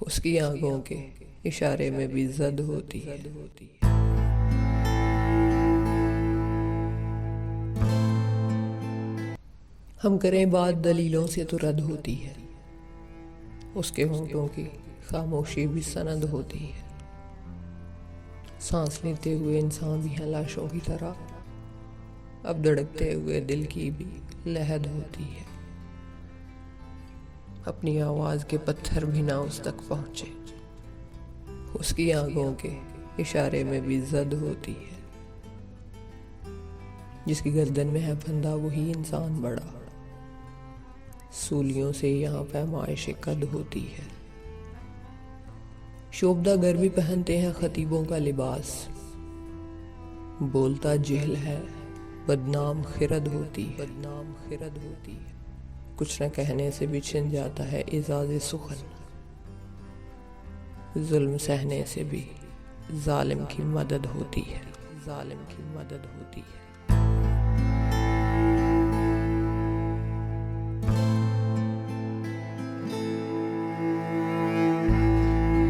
उसकी आंखों के इशारे में भी जद होती है। हम करें बात दलीलों से तो रद्द होती है, उसके होंठों की खामोशी भी सनद होती है। सांस लेते हुए इंसान भी है लाशों की तरह, अब धड़कते हुए दिल की भी लहद होती है। अपनी आवाज के पत्थर भी ना उस तक पहुंचे, उसकी आंखों के इशारे में भी जद होती है। जिसकी गर्दन में है फंदा वही इंसान बड़ा, सूलियों से यहाँ पैमाइश कद होती है। शोभदा गर भी पहनते हैं खतीबों का लिबास, बोलता जिहल है बदनाम खिरद होती है। कुछ न कहने से भी छिन जाता है एजाज़े सुखन, जुल्म सहने से भी जालिम की मदद होती है।